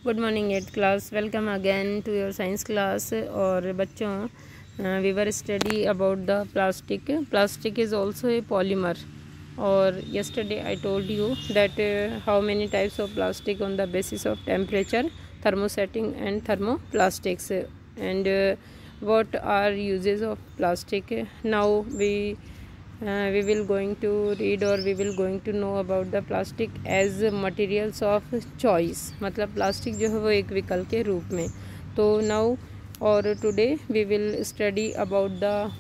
Good morning 8th class, welcome again to your science class. और बच्चों we were study about the plastic is also a polymer. और yesterday I told you that how many types of plastic on the basis of temperature, thermosetting and thermoplastics, and what are uses of plastic. Now we will going to read or we will going to know about the plastic as materials of choice, मतलब plastic जो है वो एक विकल्प के रूप में। तो नाउ और today we will study about the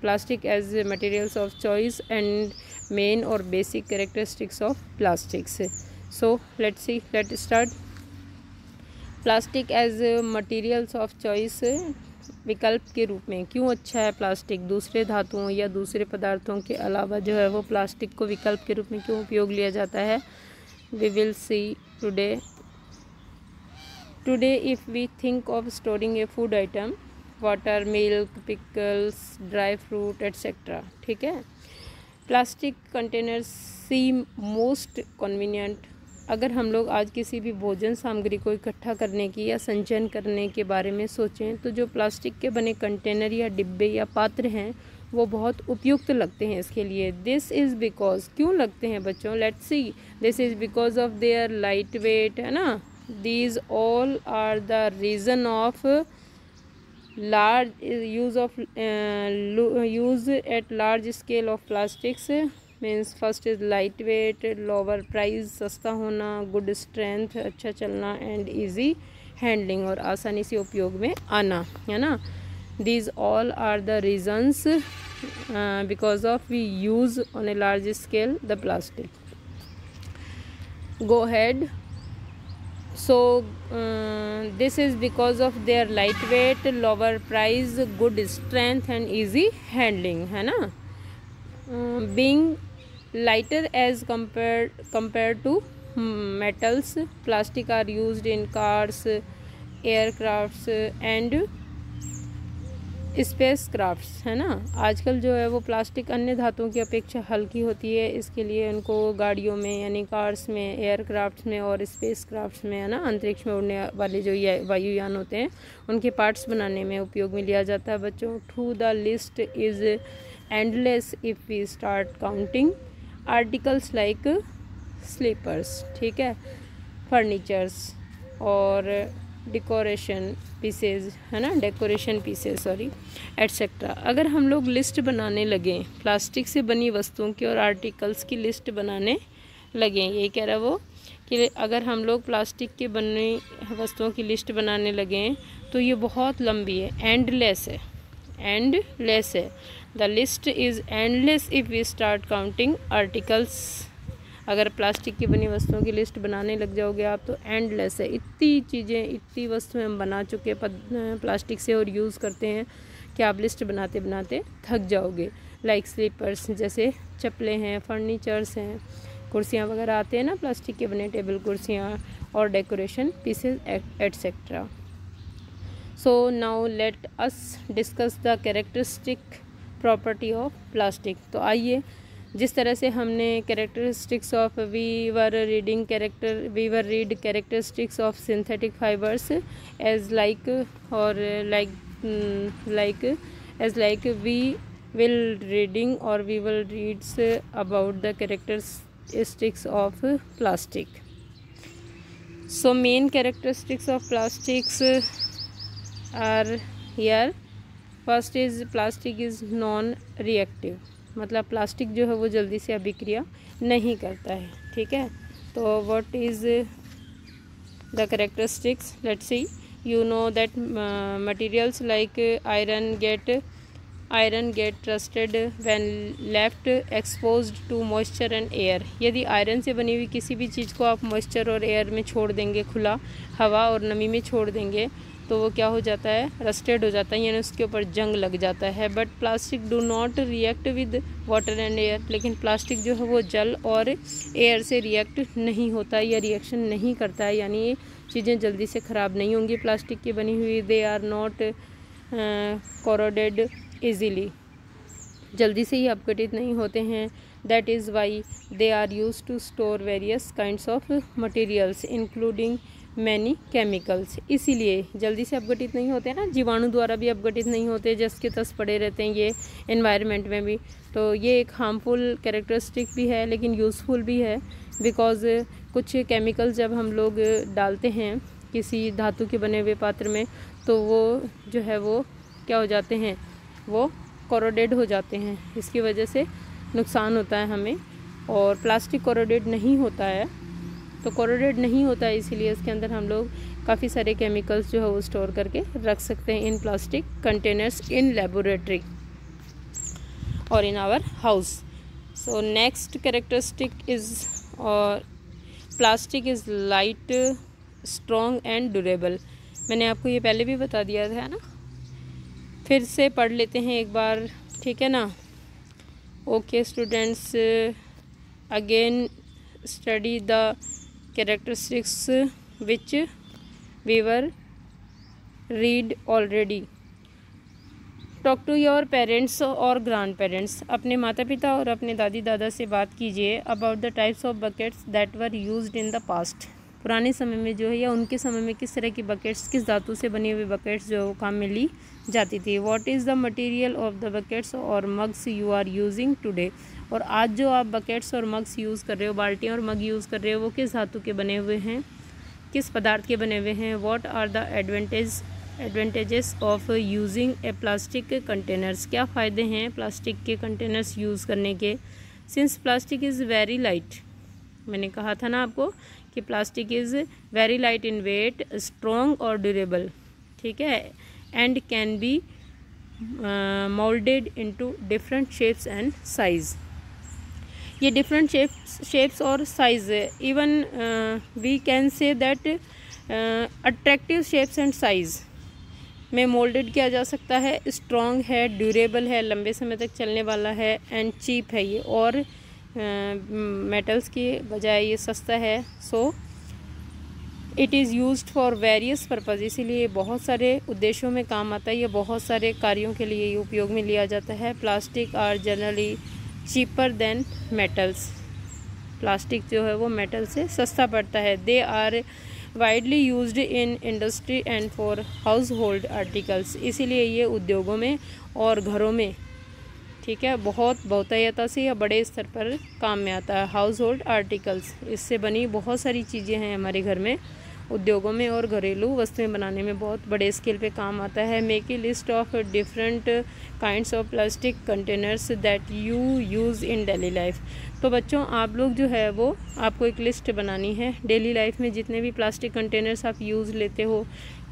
plastic as materials of choice and main or basic characteristics of plastics. So let's start. Plastic as materials of choice, विकल्प के रूप में क्यों अच्छा है प्लास्टिक? दूसरे धातुओं या दूसरे पदार्थों के अलावा जो है वो प्लास्टिक को विकल्प के रूप में क्यों उपयोग लिया जाता है? We will see today if we think of storing a food item, water, milk, pickles, dry fruit etcetera, ठीक है। Plastic containers seem most convenient. अगर हम लोग आज किसी भी भोजन सामग्री को इकट्ठा करने की या संचयन करने के बारे में सोचें तो जो प्लास्टिक के बने कंटेनर या डिब्बे या पात्र हैं वो बहुत उपयुक्त लगते हैं इसके लिए। दिस इज़ बिकॉज, क्यों लगते हैं बच्चों? Let's see. This is because of their light weight, है ना। These all are the reason of large use at large scale of plastics, means first is lightweight, lower price, सस्ता होना, good strength, अच्छा चलना, and easy handling, और आसानी से उपयोग में आना, है ना। These all are the reasons because of we use on a large scale the plastic. Go ahead. So this is because of their lightweight, lower price, good strength and easy handling, है ना। Being lighter as compared to metals, plastic are used in cars, aircrafts and space crafts, है ना। आजकल जो है वो plastic अन्य धातुओं की अपेक्षा हल्की होती है, इसके लिए उनको गाड़ियों में यानी कार्स में, एयरक्राफ्ट्स में और स्पेस क्राफ्ट्स में, है ना, अंतरिक्ष में उड़ने वाले जो वायुयान होते हैं उनके पार्ट्स बनाने में उपयोग में लिया जाता है बच्चों। To the list is endless if we start counting articles like slippers, ठीक है, फर्नीचर्स और डेकोरेशन पीसेज, है ना, डेकोरेशन पीसेज सॉरी, एट्सेट्रा। अगर हम लोग लिस्ट बनाने लगें प्लास्टिक से बनी वस्तुओं की और आर्टिकल्स की लिस्ट बनाने लगें, यही कह रहा वो कि अगर हम लोग प्लास्टिक के बनी वस्तुओं की लिस्ट बनाने लगें तो ये बहुत लंबी है, एंडलेस है। The list is endless if we start counting articles. अगर प्लास्टिक की बनी वस्तुओं की लिस्ट बनाने लग जाओगे आप तो एंडलेस है। इतनी चीज़ें, इतनी वस्तुएं हम बना चुके प्लास्टिक से और यूज़ करते हैं कि आप लिस्ट बनाते बनाते थक जाओगे। लाइक स्लीपर्स, जैसे चप्पलें हैं, फर्नीचर्स हैं, कुर्सियाँ वगैरह आते हैं ना प्लास्टिक के बने, टेबल कुर्सियाँ, और decoration pieces etcetera. So now let us discuss the characteristic property of plastic. तो आइए, जिस तरह से हमने characteristics of we were read characteristics of synthetic fibres as like we will reading और we will reads about the characteristics of plastic. So main characteristics of plastics are here. First is plastic is non reactive, मतलब plastic जो है वो जल्दी से अभिक्रिया नहीं करता है, ठीक है। तो what is the characteristics? Let's see. You know that materials like iron get rusted when left exposed to moisture and air. यदि आयरन से बनी हुई किसी भी चीज़ को आप मॉइस्चर और एयर में छोड़ देंगे, खुला हवा और नमी में छोड़ देंगे, तो वो क्या हो जाता है? रस्टेड हो जाता है, यानी उसके ऊपर जंग लग जाता है। But plastic do not react with water and air, लेकिन प्लास्टिक जो है वो जल और एयर से रिएक्ट नहीं होता या रिएक्शन नहीं करता है, यानी ये चीज़ें जल्दी से ख़राब नहीं होंगी प्लास्टिक की बनी हुई। They are not corroded easily, जल्दी से ही अपघटित नहीं होते हैं। That is why they are use to store various kinds of materials including many chemicals. इसीलिए जल्दी से अपघटित नहीं होते ना, जीवाणु द्वारा भी अपघटित नहीं होते, जस के तस पड़े रहते हैं ये एनवायरनमेंट में भी। तो ये एक हार्मफुल कैरेक्टरिस्टिक भी है लेकिन यूज़फुल भी है, बिकॉज़ कुछ केमिकल्स जब हम लोग डालते हैं किसी धातु के बने हुए पात्र में तो वो जो है वो क्या हो जाते हैं, वो कोरोडेड हो जाते हैं। इसकी वजह से नुकसान होता है हमें। और प्लास्टिक कोरोडेड नहीं होता है, तो कोरोडेड नहीं होता है इसीलिए इसके अंदर हम लोग काफ़ी सारे केमिकल्स जो है वो स्टोर करके रख सकते हैं in plastic containers in laboratory और in our house. So next characteristic is और plastic is light, strong and durable. मैंने आपको ये पहले भी बता दिया था ना, फिर से पढ़ लेते हैं एक बार, ठीक है ना। Okay students, again study the characteristics which we were read already. Talk to your parents और ग्रैंड पेरेंट्स। अपने माता पिता और अपने दादी दादा से बात कीजिए about the types of buckets that were used in the past. पुराने समय में जो है या उनके समय में किस तरह की बकेट्स, किस धातु से बनी हुई बकेट्स जो काम में ली जाती थी। What is the material of the buckets और mugs you are using today. और आज जो आप बकेट्स और मग्स यूज़ कर रहे हो, बाल्टियाँ और मग यूज़ कर रहे हो, वो किस धातु के बने हुए हैं, किस पदार्थ के बने हुए हैं। What are the advantages of using a plastic containers. क्या फ़ायदे हैं प्लास्टिक के कंटेनर्स यूज़ करने के। Since plastic is very light, मैंने कहा था ना आपको कि plastic is very light in weight, strong और ड्यूरेबल, ठीक है, and can be moulded into different shapes and size. ये डिफरेंट शेप्स और size, even we can say that attractive shapes and size में मोल्डेड किया जा सकता है। स्ट्रॉन्ग है, ड्यूरेबल है, लंबे समय तक चलने वाला है, एंड चीप है ये, और मेटल्स के बजाय ये सस्ता है। So it is used for various purpose, इसीलिए बहुत सारे उद्देश्यों में काम आता है, ये बहुत सारे कार्यों के लिए ये उपयोग में लिया जाता है। Plastic are generally cheaper than metals. Plastic जो है वो मेटल से सस्ता पड़ता है। They are widely used in industry and for household articles, इसीलिए ये उद्योगों में और घरों में, ठीक है, बहुत बहुतायता से या बड़े स्तर पर काम में आता है। हाउस होल्ड आर्टिकल्स, इससे बनी बहुत सारी चीज़ें हैं हमारे घर में, उद्योगों में और घरेलू वस्तुएं बनाने में बहुत बड़े स्केल पे काम आता है। Make a list of different kinds of plastic containers that you use in daily life. तो बच्चों आप लोग जो है वो आपको एक लिस्ट बनानी है। डेली लाइफ में जितने भी प्लास्टिक कंटेनर्स आप यूज़ लेते हो,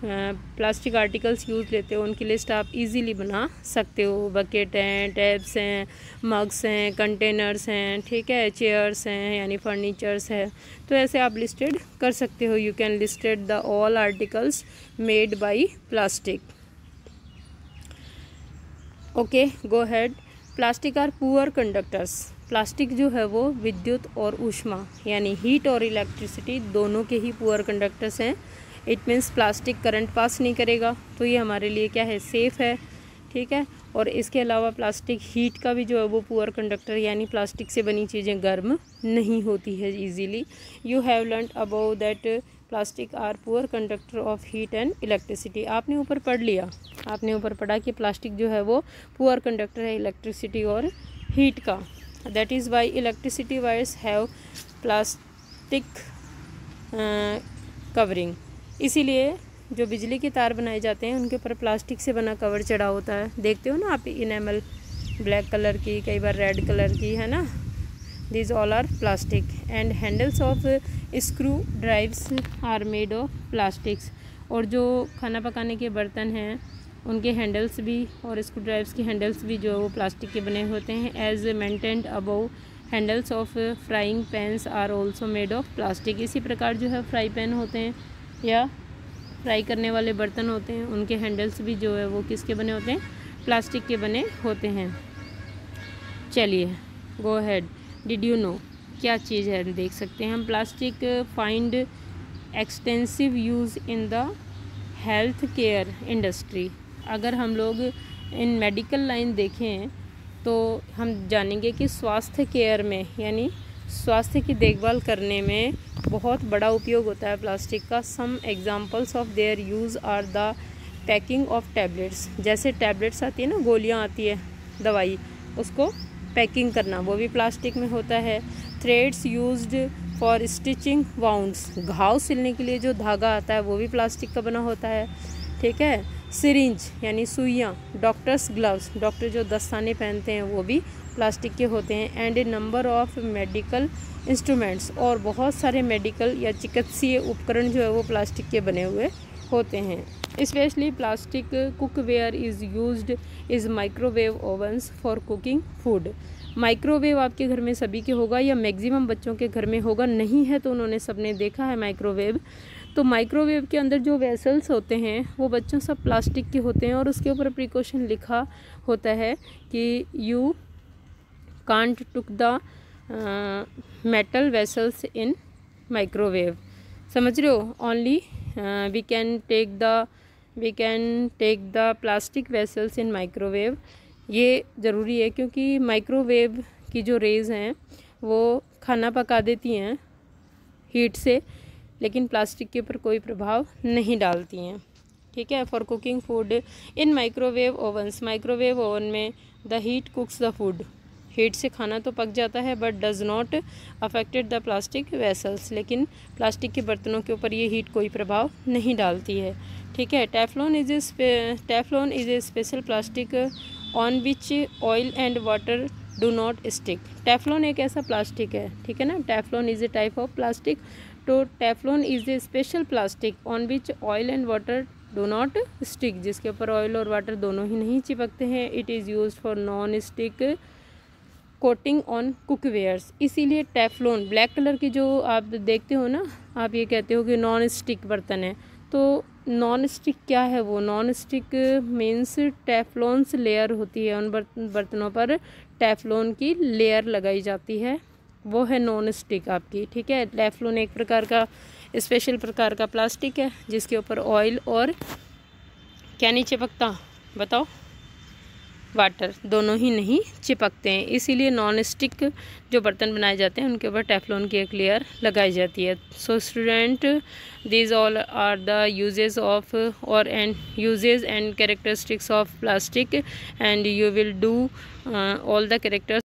प्लास्टिक आर्टिकल्स यूज़ लेते हो, उनकी लिस्ट आप इजीली बना सकते हो। बकेट हैं, टैब्स हैं, मग्स हैं, कंटेनर्स हैं, ठीक है, चेयर्स हैं यानी फर्नीचर्स है, तो ऐसे आप लिस्टेड कर सकते हो। You can listed the all articles made by plastic. Okay, go ahead. Plastic are poor conductors. Plastic जो है वो विद्युत और ऊष्मा यानी हीट और इलेक्ट्रिसिटी दोनों के ही पुअर कंडक्टर्स हैं। It means plastic current pass नहीं करेगा, तो ये हमारे लिए क्या है, सेफ़ है, ठीक है। और इसके अलावा प्लास्टिक हीट का भी जो है वो पुअर कंडक्टर, यानी प्लास्टिक से बनी चीज़ें गर्म नहीं होती है easily. You have learn about that plastic are poor conductor of heat and electricity. आपने ऊपर पढ़ लिया, आपने ऊपर पढ़ा कि प्लास्टिक जो है वो पुअर कंडक्टर है इलेक्ट्रिसिटी और हीट का। That is Y electricity wires have plastic covering. इसीलिए जो बिजली के तार बनाए जाते हैं उनके ऊपर प्लास्टिक से बना कवर चढ़ा होता है। देखते हो ना आप, इनेमल ब्लैक कलर की, कई बार रेड कलर की, है ना। These all are plastic and handles of screw drives are made of plastics। और जो खाना पकाने के बर्तन हैं उनके हैंडल्स भी और स्क्रू ड्राइव्स के हैंडल्स भी जो वो प्लास्टिक के बने होते हैं। As mentioned above, handles of frying pans are also made of plastic. इसी प्रकार जो है फ्राई पैन होते हैं या फ्राई करने वाले बर्तन होते हैं, उनके हैंडल्स भी जो है वो किसके बने होते हैं, प्लास्टिक के बने होते हैं। चलिए, गो हेड। डिड यू नो, क्या चीज़ है देख सकते हैं हम। Plastic find extensive use in the health care industry. अगर हम लोग इन मेडिकल लाइन देखें तो हम जानेंगे कि स्वास्थ्य केयर में यानी स्वास्थ्य की देखभाल करने में बहुत बड़ा उपयोग होता है प्लास्टिक का। Some examples of their use are the packing of tablets, जैसे टैबलेट्स आती है ना, गोलियां आती है दवाई, उसको पैकिंग करना वो भी प्लास्टिक में होता है। Threads used for stitching wounds, घाव सिलने के लिए जो धागा आता है वो भी प्लास्टिक का बना होता है, ठीक है। सिरिंज यानी सुइयाँ, डॉक्टर्स ग्लव्स, डॉक्टर जो दस्ताने पहनते हैं वो भी प्लास्टिक के होते हैं। And A number of medical instruments, और बहुत सारे मेडिकल या चिकित्सीय उपकरण जो है वो प्लास्टिक के बने हुए होते हैं। Specially plastic cookware is used is microwave ओवन्स for cooking food. Microwave आपके घर में सभी के होगा या मैक्सिमम बच्चों के घर में होगा, नहीं है तो उन्होंने सबने देखा है माइक्रोवेव। तो माइक्रोवेव के अंदर जो वेसल्स होते हैं वो बच्चों सब प्लास्टिक के होते हैं, और उसके ऊपर प्रिकॉशन लिखा होता है कि you can't took the metal vessels in microwave, समझ रहे हो। Only we can take the plastic vessels in microwave. ये ज़रूरी है क्योंकि माइक्रोवेव की जो रेज़ हैं वो खाना पका देती हैं हीट से, लेकिन प्लास्टिक के ऊपर कोई प्रभाव नहीं डालती हैं, ठीक है। For cooking food in microwave ovens, microwave oven में the heat cooks the food, heat से खाना तो पक जाता है but does not affected the plastic vessels, लेकिन प्लास्टिक के बर्तनों के ऊपर ये हीट कोई प्रभाव नहीं डालती है, ठीक है। Teflon is a special plastic on which oil and water do not stick. Teflon एक ऐसा प्लास्टिक है, ठीक है ना। Teflon is a type of plastic. तो Teflon is a special plastic on which oil and water do not stick, जिसके ऊपर oil और वाटर दोनों ही नहीं चिपकते हैं। It is used for non stick coating on cookwares, इसीलिए टेफ्लॉन ब्लैक कलर की जो आप देखते हो ना, आप ये कहते हो कि नॉन स्टिक बर्तन है। तो नॉन स्टिक क्या है? वो नॉन स्टिक मीन्स टेफ्लॉन्स लेयर होती है, उन बर्तनों पर टेफ्लॉन की लेयर लगाई जाती है, वो है नॉन स्टिक आपकी, ठीक है। टेफ्लॉन एक प्रकार का स्पेशल प्रकार का प्लास्टिक है जिसके ऊपर ऑयल और क्या नहीं चिपकता, बताओ, वाटर, दोनों ही नहीं चिपकते हैं, इसीलिए नॉन स्टिक जो बर्तन बनाए जाते हैं उनके ऊपर टेफ्लॉन की एक लेयर लगाई जाती है। So student, these all are the uses of और and uses and characteristics of plastic, and you will do all the characters